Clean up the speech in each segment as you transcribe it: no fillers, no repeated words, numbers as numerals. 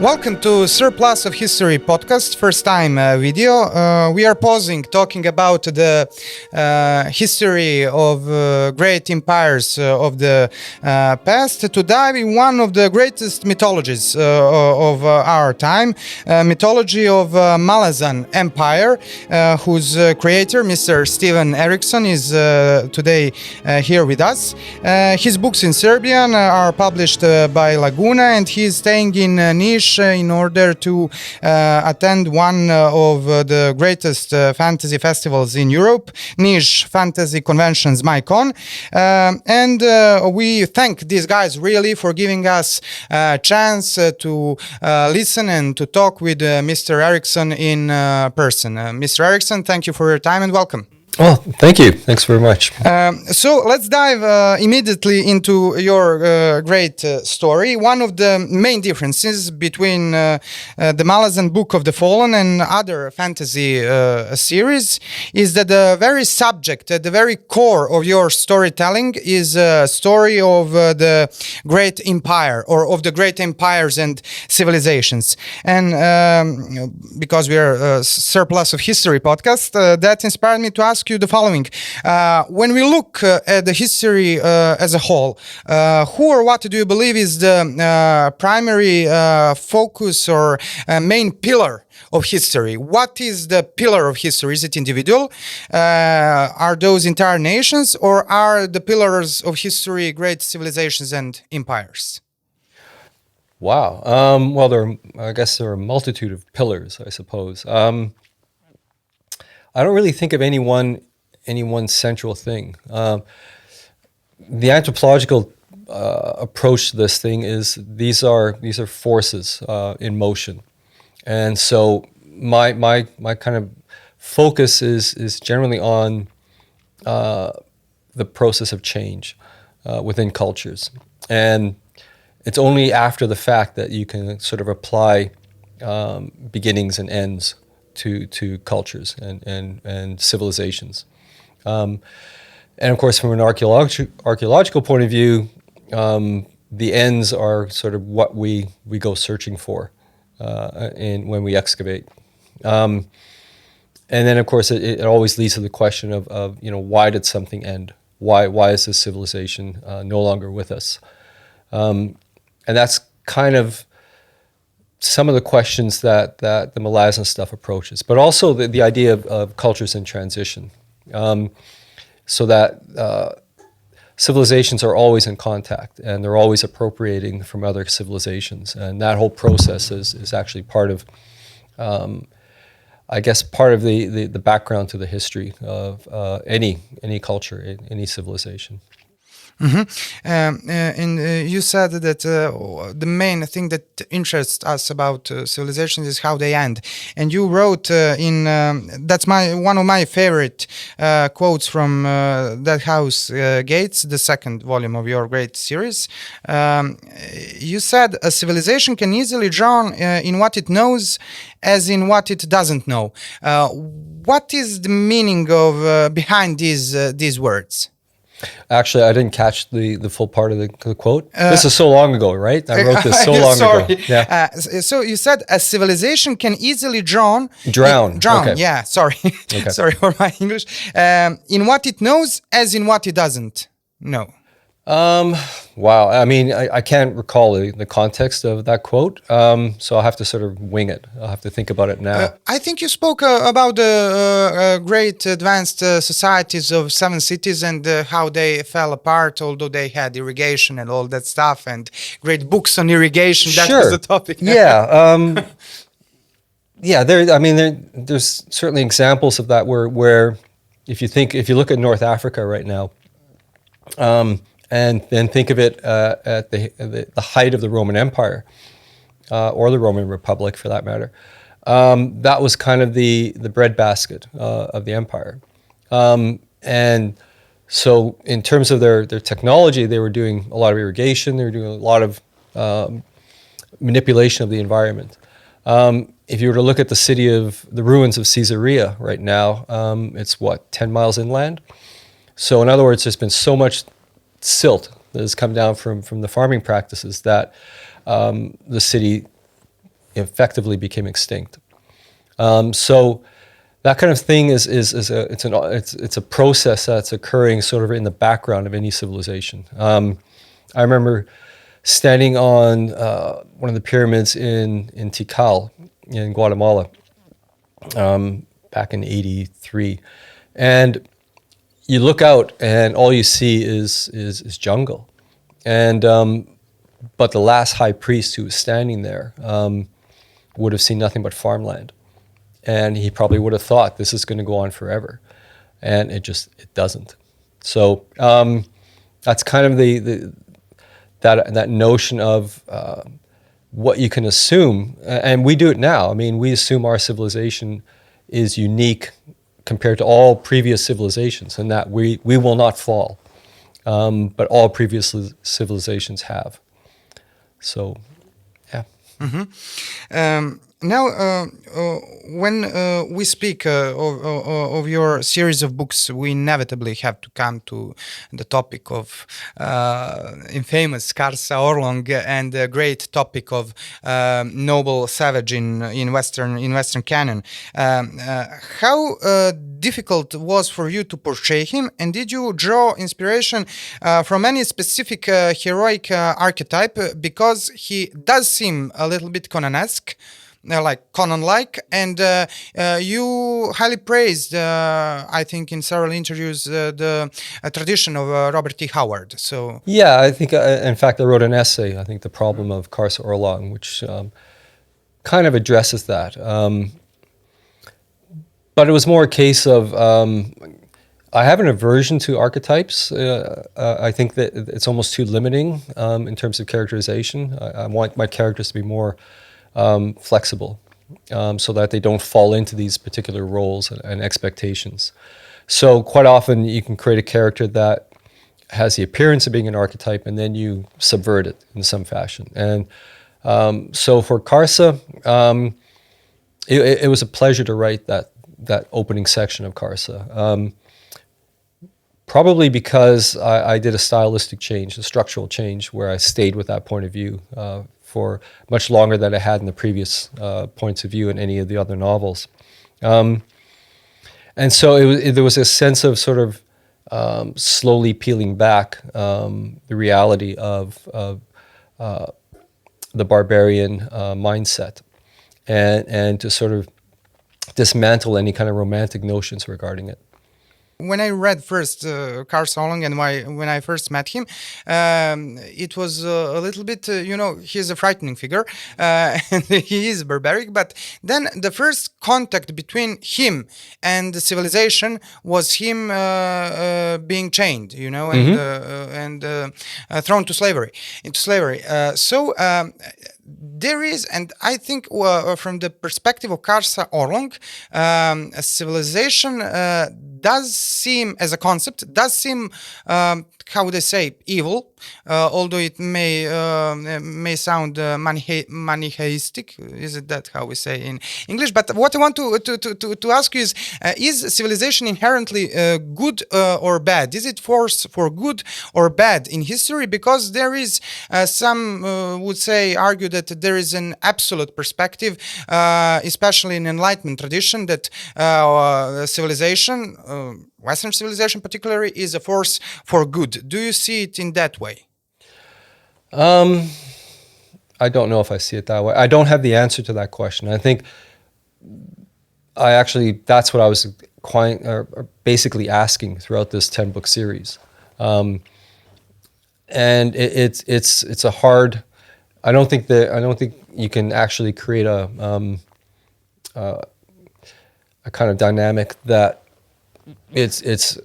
Welcome to Surplus of History podcast, first time video. We are pausing, talking about the history of great empires of the past to dive in one of the greatest mythologies of our time, mythology of Malazan Empire, whose creator, Mr. Stiven Erikson, is today here with us. His books in Serbian are published by Laguna, and he is staying in Niš in order to attend one of the greatest fantasy festivals in Europe, Niš Fantasy Conventions MyCon. And we thank these guys really for giving us a chance to listen and to talk with Mr. Erikson in person. Mr. Erikson, thank you for your time and welcome. Oh, thank you. Thanks very much. So let's dive immediately into your great story. One of the main differences between the Malazan Book of the Fallen and other fantasy series is that the very subject, the very core of your storytelling is a story of the great empire or of the great empires and civilizations. And because we are a Surplus of History podcast, that inspired me to ask you the following. When we look at the history as a whole, who or what do you believe is the primary focus or main pillar of history? What is the pillar of history? Is it individual? Are those entire nations, or are the pillars of history great civilizations and empires? Wow. Well, I guess there are a multitude of pillars, I suppose. I don't really think of any one central thing. The anthropological approach to this thing is these are forces in motion, and so my kind of focus is generally on the process of change within cultures, and it's only after the fact that you can sort of apply beginnings and ends to cultures and civilizations. And of course, from an archaeological point of view, the ends are sort of what we go searching for when we excavate. And then, of course, it always leads to the question of why did something end? Why is this civilization no longer with us? And that's kind of some of the questions that the Malazan stuff approaches, but also the idea of cultures in transition, so that civilizations are always in contact and they're always appropriating from other civilizations, and that whole process is actually part of, I guess, part of the background to the history of any culture, any civilization. Mm-hmm. And you said that the main thing that interests us about civilizations is how they end. And you wrote that's one of my favorite quotes from That House Gates, the second volume of your great series. You said a civilization can easily drown in what it knows as in what it doesn't know. What is the meaning of behind these words? Actually, I didn't catch the full part of the quote. This is so long ago, right? I wrote this so long ago. Yeah. So you said a civilization can easily drown. Okay. Yeah, sorry. Okay. Sorry for my English. In what it knows as in what it doesn't know. Wow. I mean, I can't recall the context of that quote, so I'll have to sort of wing it. I'll have to think about it now. I think you spoke about the great advanced societies of 7 cities and how they fell apart, although they had irrigation and all that stuff, and great books on irrigation. That was the topic. Yeah. Yeah. There's certainly examples of that where if you look at North Africa right now, and then think of it at the height of the Roman Empire, or the Roman Republic for that matter. That was kind of the breadbasket of the empire. And so in terms of their technology, they were doing a lot of irrigation, they were doing a lot of manipulation of the environment. If you were to look at the ruins of Caesarea right now, it's 10 miles inland? So in other words, there's been so much silt that has come down from the farming practices that the city effectively became extinct. So that kind of thing is a process that's occurring sort of in the background of any civilization. I remember standing on one of the pyramids in Tikal in Guatemala back in '83, and you look out and all you see is jungle, and but the last high priest who was standing there would have seen nothing but farmland, and he probably would have thought this is going to go on forever, and it doesn't. So that's kind of that notion of what you can assume, and we do it now. I mean, we assume our civilization is unique compared to all previous civilizations, and that we will not fall, but all previous civilizations have. So, yeah. Mm-hmm. Now, when we speak of your series of books, we inevitably have to come to the topic of infamous Karsa Orlong and the great topic of noble savage in Western canon. How difficult was for you to portray him, and did you draw inspiration from any specific heroic archetype, because he does seem a little bit Conan-esque, like Conan-like, and you highly praised, I think, in several interviews, the tradition of Robert T. Howard. So yeah, I think, in fact, I wrote an essay, I think, The Problem of Karsa Orlong, which kind of addresses that. But it was more a case of, I have an aversion to archetypes. I think that it's almost too limiting in terms of characterization. I want my characters to be more flexible, so that they don't fall into these particular roles and expectations. So quite often you can create a character that has the appearance of being an archetype, and then you subvert it in some fashion. And so for Karsa, it was a pleasure to write that opening section of Karsa. Probably because I did a stylistic change, a structural change, where I stayed with that point of view for much longer than I had in the previous points of view in any of the other novels. And so there was a sense of sort of slowly peeling back the reality of the barbarian mindset, and to sort of dismantle any kind of romantic notions regarding it. When I read first Karsa Orlong, and when I first met him, it was a little bit, he's a frightening figure, and he is barbaric, but then the first contact between him and the civilization was him being chained, and thrown into slavery. So there is, and I think from the perspective of Karsa Orlong, a civilization does seem, as a concept, how would I say, evil, although it may sound manichaeistic. Is it that how we say in English? But what I want to ask you is civilization inherently good or bad? Is it force for good or bad in history? Because there is some would say, argue that there is an absolute perspective, especially in Enlightenment tradition, that civilization, Western civilization particularly, is a force for good. Do you see it in that way? I don't know if I see it that way. I don't have the answer to that question. I think that's what I was basically asking throughout this 10-book series. And it's a hard. I don't think you can actually create a kind of dynamic that it's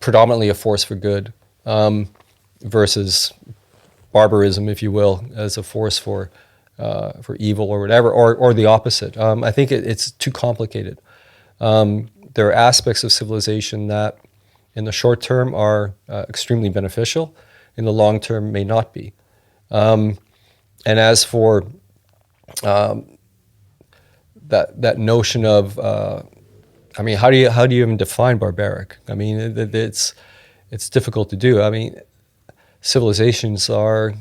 predominantly a force for good versus barbarism, if you will, as a force for evil or whatever, or the opposite. I think it's too complicated. There are aspects of civilization that, in the short term, are extremely beneficial. In the long term, may not be. And as for that notion of, how do you even define barbaric? I mean, it's difficult to do. I mean, civilizations are.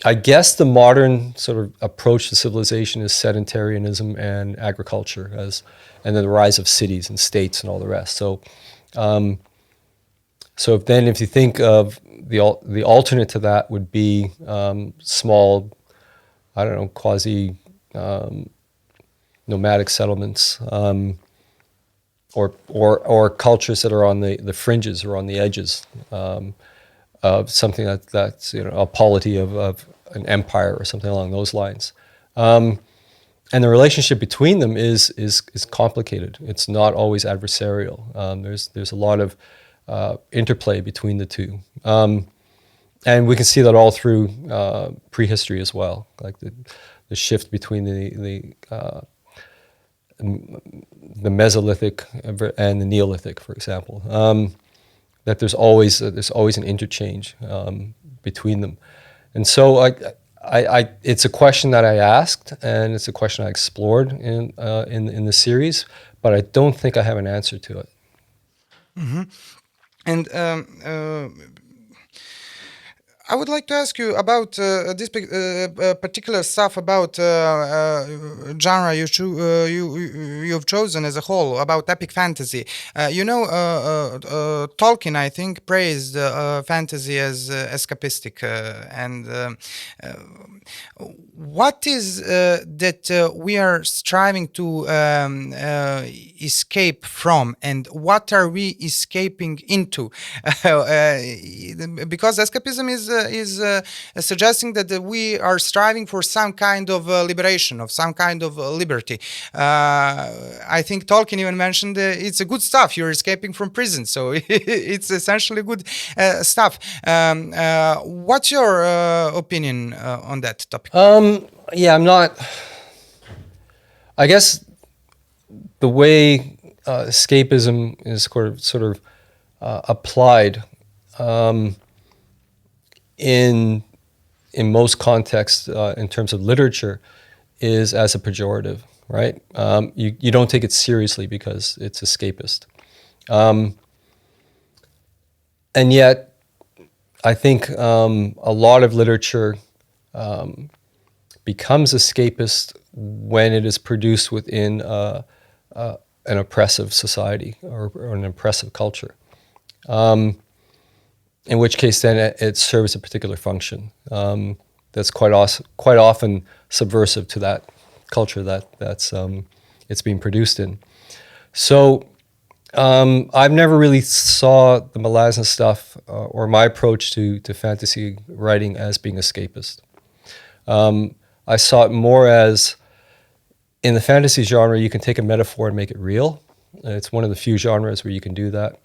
I guess the modern sort of approach to civilization is sedentarianism and agriculture, and then the rise of cities and states and all the rest. So, if you think of the alternate to that would be small, I don't know, quasi nomadic settlements, or cultures that are on the fringes or on the edges of something that's a polity of an empire or something along those lines. And the relationship between them is complicated. It's not always adversarial. There's a lot of interplay between the two. And we can see that all through prehistory as well, like the shift between the Mesolithic and the Neolithic, for example. That there's always an interchange between them, and so it's a question that I asked, and it's a question I explored in the series, but I don't think I have an answer to it. Mm-hmm. And I would like to ask you about this particular stuff about genre you've chosen as a whole, about epic fantasy. Tolkien, I think, praised fantasy as escapistic. What is that we are striving to escape from, and what are we escaping into? Because escapism is suggesting that we are striving for some kind of liberation, of some kind of liberty. I think Tolkien even mentioned it's a good stuff. You're escaping from prison, so it's essentially good stuff. What's your opinion on that topic? I'm not. I guess the way escapism is sort of applied in most contexts in terms of literature is as a pejorative, right? You don't take it seriously because it's escapist, and yet I think a lot of literature becomes escapist when it is produced within an oppressive society or an oppressive culture. In which case, then it serves a particular function that's quite often subversive to that culture that's it's being produced in. So I've never really saw the Malazan stuff or my approach to fantasy writing as being escapist. I saw it more as, in the fantasy genre, you can take a metaphor and make it real. It's one of the few genres where you can do that.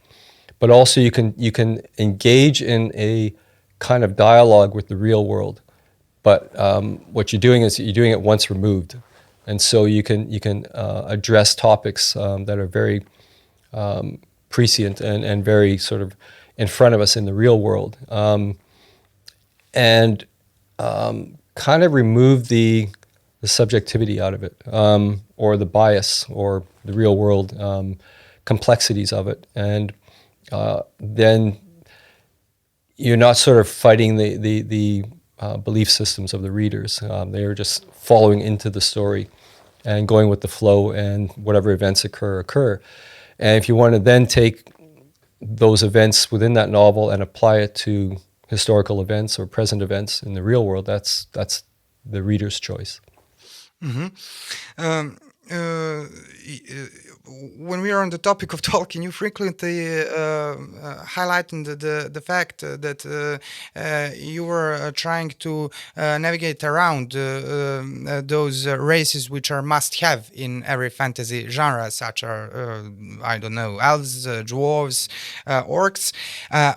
But also you can engage in a kind of dialogue with the real world. But what you're doing is you're doing it once removed. And so you can address topics that are very prescient and very sort of in front of us in the real world. And kind of remove the subjectivity out of it, or the bias, or the real world complexities of it. And then you're not sort of fighting the belief systems of the readers. They are just following into the story and going with the flow, and whatever events occur. And if you want to then take those events within that novel and apply it to historical events or present events in the real world, that's the reader's choice. Mm-hmm. When we are on the topic of Tolkien, you frequently highlighting the fact that you were trying to navigate around those races which are must-have in every fantasy genre, such as I don't know, elves, dwarves, orcs.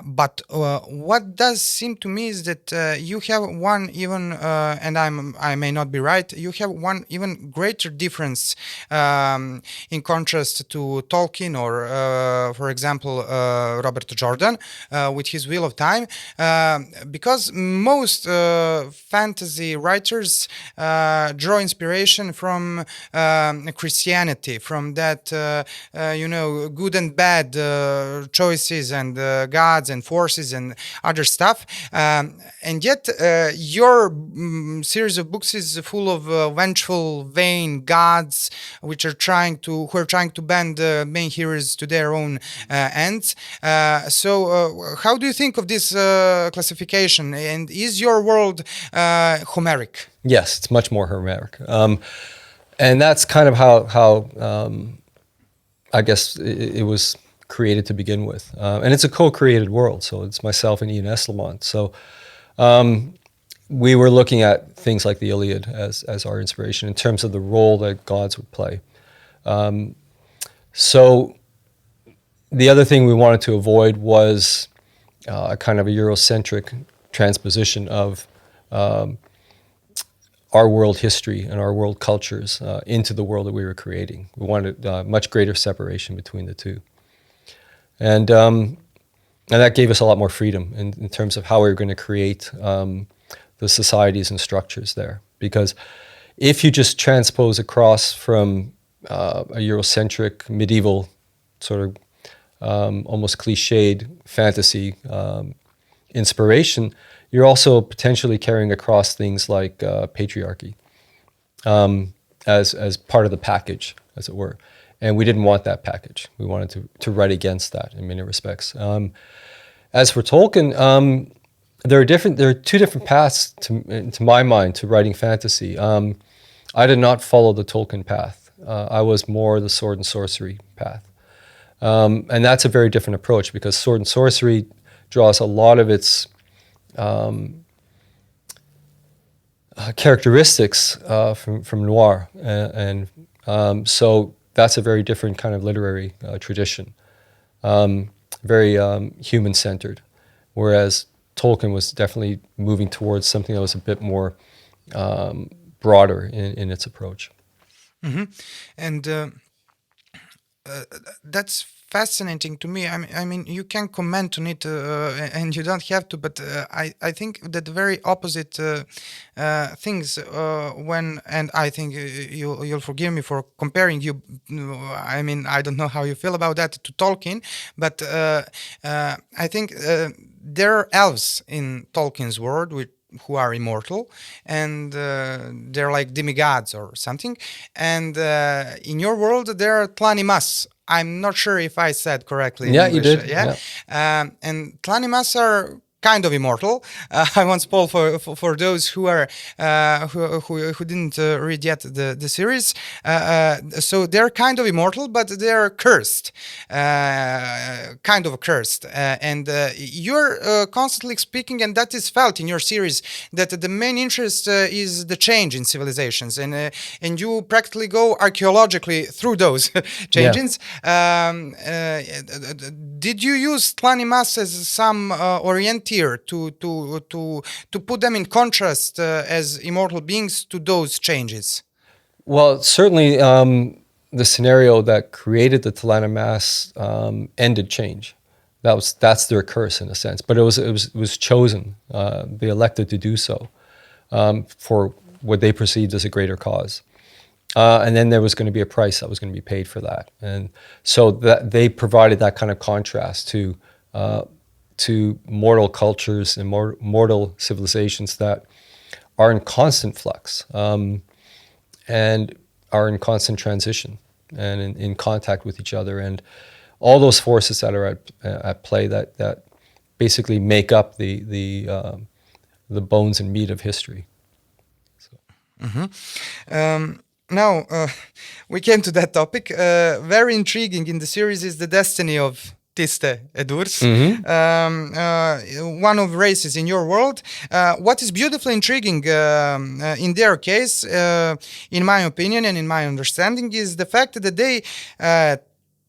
But what does seem to me is that you have one even, and I may not be right, you have one even greater difference in contrast to Tolkien or, for example, Robert Jordan with his Wheel of Time, because most fantasy writers draw inspiration from Christianity, from that good and bad choices and gods and forces and other stuff, and yet your series of books is full of vengeful, vain gods who are trying to bend the main heroes to their own ends. So how do you think of this classification, and is your world Homeric? Yes, it's much more Homeric, and that's kind of how I guess it was created to begin with, and it's a co-created world. So it's myself and Ian Esselmont. So we were looking at things like the Iliad as our inspiration in terms of the role that gods would play. So the other thing we wanted to avoid was a kind of a Eurocentric transposition of our world history and our world cultures into the world that we were creating. We wanted much greater separation between the two. And that gave us a lot more freedom in terms of how we were going to create the societies and structures there. Because if you just transpose across from a Eurocentric, medieval, sort of almost cliched fantasy inspiration, you're also potentially carrying across things like patriarchy as part of the package, as it were. And we didn't want that package. We wanted to write against that in many respects. As for Tolkien, there are two different paths, to my mind, to writing fantasy. I did not follow the Tolkien path. I was more the sword and sorcery path. And that's a very different approach, because sword and sorcery draws a lot of its characteristics from noir. And so that's a very different kind of literary tradition, very human-centered, whereas Tolkien was definitely moving towards something that was a bit more broader in its approach. Mm-hmm. And that's fascinating to me. I mean, you can comment on it, and you don't have to. But I think that the very opposite things and I think you'll forgive me for comparing you. I mean, I don't know how you feel about that to Tolkien, but I think there are elves in Tolkien's world who are immortal, and they're like demigods or something. And in your world, there are Tlanimas. I'm not sure if I said correctly. Yeah, in you English. did. Yeah. And Tlanimas are kind of immortal. I won't spoil for those who are who didn't read yet the series. So they're kind of immortal, but they're cursed, kind of cursed. And you're constantly speaking, and that is felt in your series, that the main interest is the change in civilizations, and you practically go archaeologically through those changes. Yeah. Did you use Tlanimas as some orientation to put them in contrast as immortal beings to those changes? Well, certainly the scenario that created the Tlanimas ended change. That's their curse in a sense, but it was chosen. They elected to do so for what they perceived as a greater cause. And then there was going to be a price that was going to be paid for that, and so that they provided that kind of contrast to mortal cultures and mortal civilizations that are in constant flux and are in constant transition and in contact with each other, and all those forces that are at play that basically make up the bones and meat of history. So. Mm-hmm. Now, we came to that topic. Very intriguing in the series is the destiny of Tiste Edurs, one of races in your world. What is beautifully intriguing in their case, in my opinion and in my understanding, is the fact that they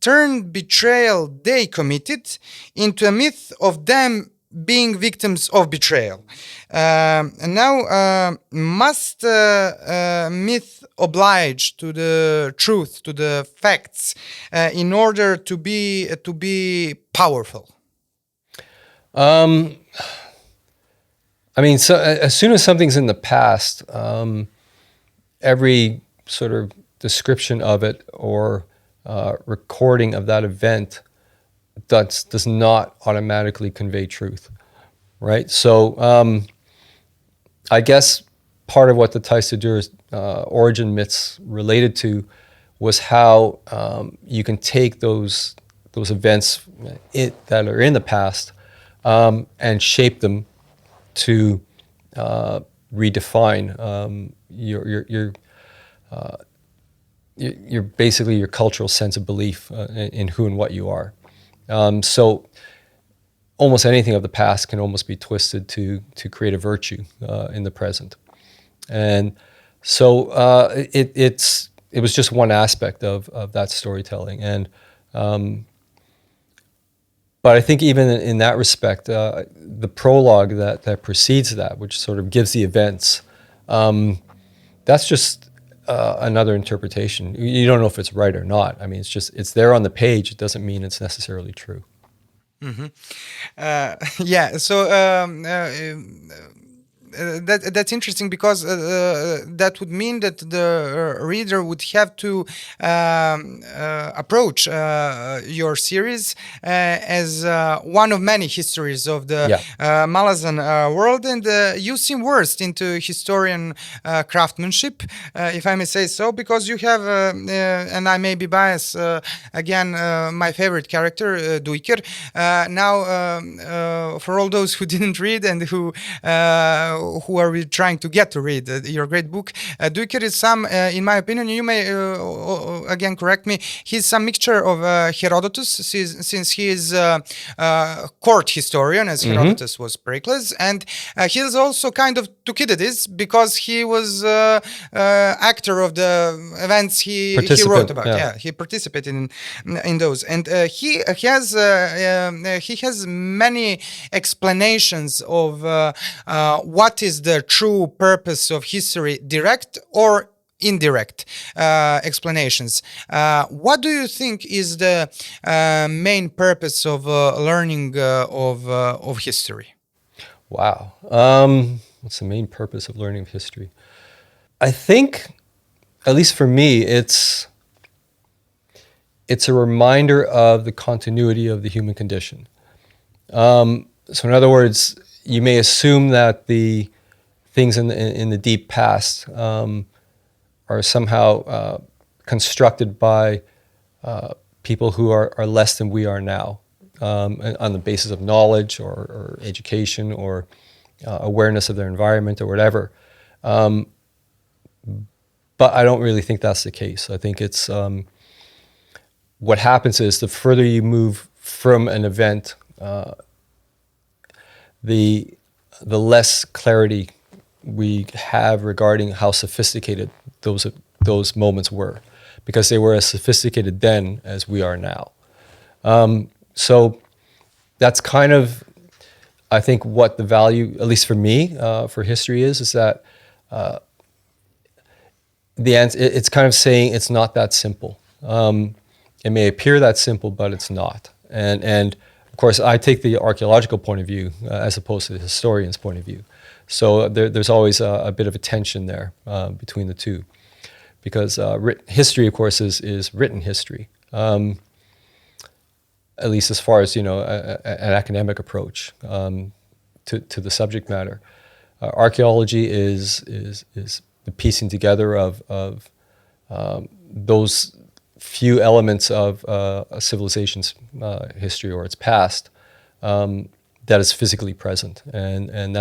turned betrayal they committed into a myth of them being victims of betrayal. And now, must myth oblige to the truth, to the facts, in order to be powerful? I mean, so as soon as something's in the past, every sort of description of it or recording of that event does not automatically convey truth, right? So I guess part of what the Taistadura's origin myths related to was how you can take those events that are in the past and shape them to redefine your basically your cultural sense of belief in who and what you are. So almost anything of the past can almost be twisted to create a virtue in the present. And so it was just one aspect of that storytelling. And but I think even in that respect, the prologue that precedes that, which sort of gives the events, that's just another interpretation. You don't know if it's right or not. I mean, it's there on the page. It doesn't mean it's necessarily true. Mm-hmm. Yeah. So that's interesting, because that would mean that the reader would have to approach your series as one of many histories of the Malazan world, and you seem versed into historian craftsmanship, if I may say so, because you have, and I may be biased again, my favorite character, Dujker. Now, for all those who didn't read and who are we trying to get to read your great book, Dujker is some, in my opinion, you may again correct me, he's some mixture of Herodotus, since he is court historian, as Herodotus was Pericles, and he is also kind of Thucydides, because he was actor of the events he wrote about. Yeah, he participated in those, and he has many explanations of what is the true purpose of history, direct or indirect explanations. What do you think is the main purpose of learning of history? Wow. What's the main purpose of learning history? I think, at least for me, it's a reminder of the continuity of the human condition. So in other words, you may assume that the things in the deep past are somehow constructed by people who are less than we are now, on the basis of knowledge or education or awareness of their environment or whatever. But I don't really think that's the case. I think it's what happens is the further you move from an event, the less clarity we have regarding how sophisticated those moments were, because they were as sophisticated then as we are now. So that's kind of, I think, what the value, at least for me, for history is that it's kind of saying it's not that simple. It may appear that simple, but it's not. And of course, I take the archaeological point of view as opposed to the historian's point of view. So there's always a bit of a tension there between the two, because history, of course, is written history, at least as far as an academic approach to the subject matter. Archaeology is the piecing together of those few elements of a civilization's history or its past that is physically present, and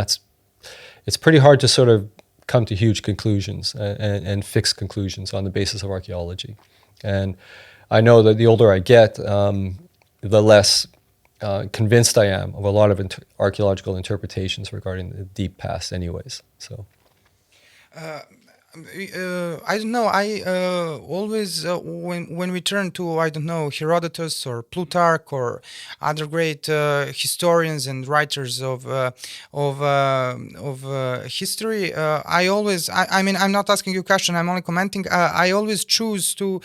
it's pretty hard to sort of come to huge conclusions and fixed conclusions on the basis of archaeology. And I know that the older I get, the less convinced I am of a lot of archaeological interpretations regarding the deep past anyways. So I don't know. I always when we turn to, I don't know, Herodotus or Plutarch or other great historians and writers of history. I mean, I'm not asking you a question. I'm only commenting. I always choose to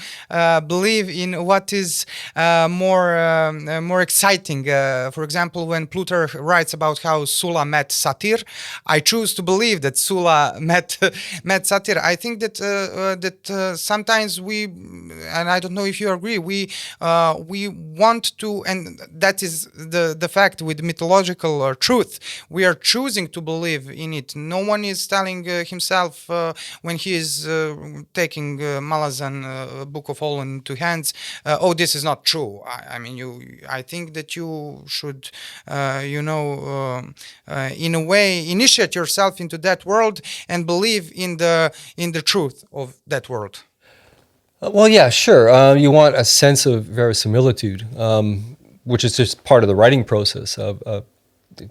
believe in what is more exciting. For example, when Plutarch writes about how Sulla met Satyr, I choose to believe that Sulla met Satyr. I think that sometimes we, and I don't know if you agree, we want to, and that is the fact with mythological truth. We are choosing to believe in it. No one is telling himself when he is taking Malazan Book of Holland to hands, oh, this is not true. I mean, I think that you should, in a way, initiate yourself into that world and believe in the truth of that world. Well, yeah, sure. You want a sense of verisimilitude, which is just part of the writing process of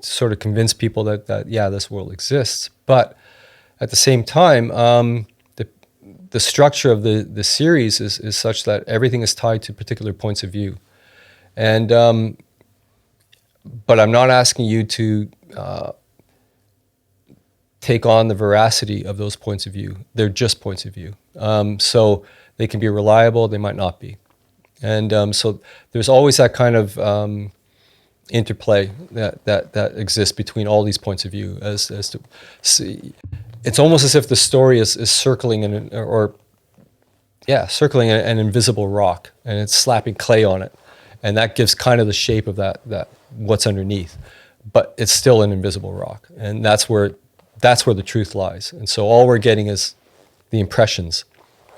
sort of convince people that yeah, this world exists. But at the same time, the structure of the series is such that everything is tied to particular points of view. And but I'm not asking you to take on the veracity of those points of view. They're just points of view. So they can be reliable, they might not be. And so there's always that kind of interplay that exists between all these points of view. As to see, it's almost as if the story is circling circling an invisible rock, and it's slapping clay on it, and that gives kind of the shape of that what's underneath. But it's still an invisible rock, and that's where the truth lies. And so all we're getting is the impressions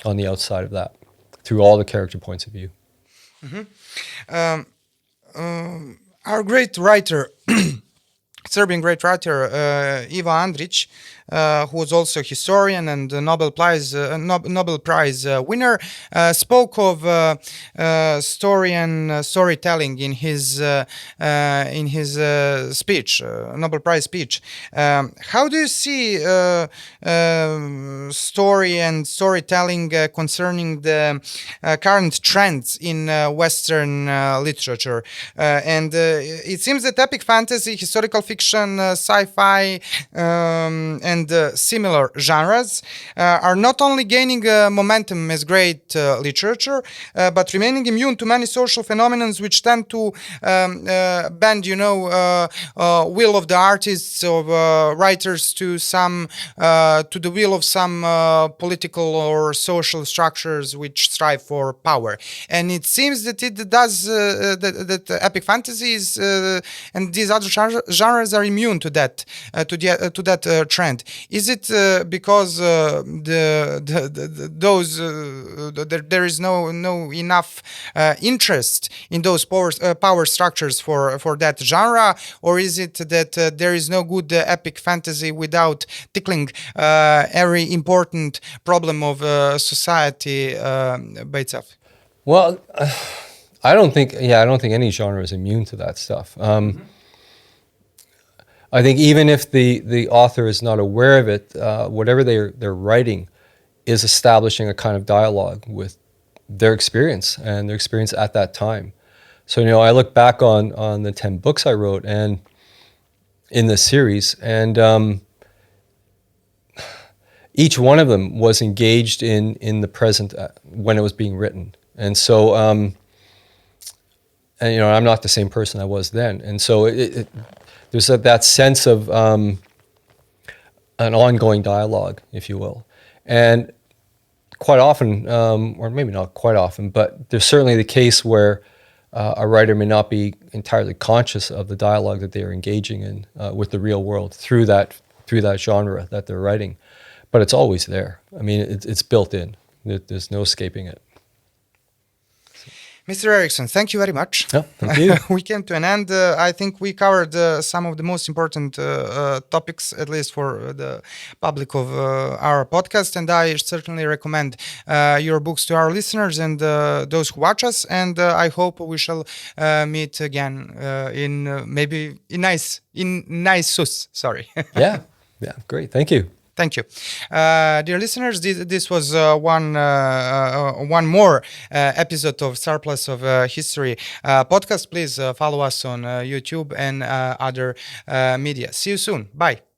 on the outside of that through all the character points of view. Mm-hmm. Our great writer, Serbian great writer, Ivo Andrić, who was also a historian and a Nobel Prize winner, spoke of story and storytelling in his speech, Nobel Prize speech. How do you see story and storytelling concerning the current trends in Western literature? And it seems that epic fantasy, historical fiction, sci-fi, and similar genres are not only gaining momentum as great literature, but remaining immune to many social phenomena which tend to bend, will of the artists or writers to the will of some political or social structures which strive for power. And it seems that it does that epic fantasies and these other genres are immune to that trend. Is it because there is no enough interest in those power structures for that genre, or is it that there is no good epic fantasy without tickling every important problem of society by itself? Well, I don't think any genre is immune to that stuff. I think even if the author is not aware of it, whatever they're writing is establishing a kind of dialogue with their experience and their experience at that time. So, I look back on the 10 books I wrote and in this series, and each one of them was engaged in the present when it was being written. And so, I'm not the same person I was then. And so there's that sense of an ongoing dialogue, if you will. And quite often, or maybe not quite often, but there's certainly the case where a writer may not be entirely conscious of the dialogue that they're engaging in with the real world through that genre that they're writing. But it's always there. I mean, it's built in. There's no escaping it. Mr. Erikson, thank you very much. Yeah, thank you. We came to an end. I think we covered some of the most important topics, at least for the public of our podcast. And I certainly recommend your books to our listeners and those who watch us. And I hope we shall meet again in nice sus. Sorry. Yeah, great. Thank you. Thank you. Dear listeners, this was one more episode of Surplus of History podcast. Please follow us on YouTube and other media. See you soon. Bye.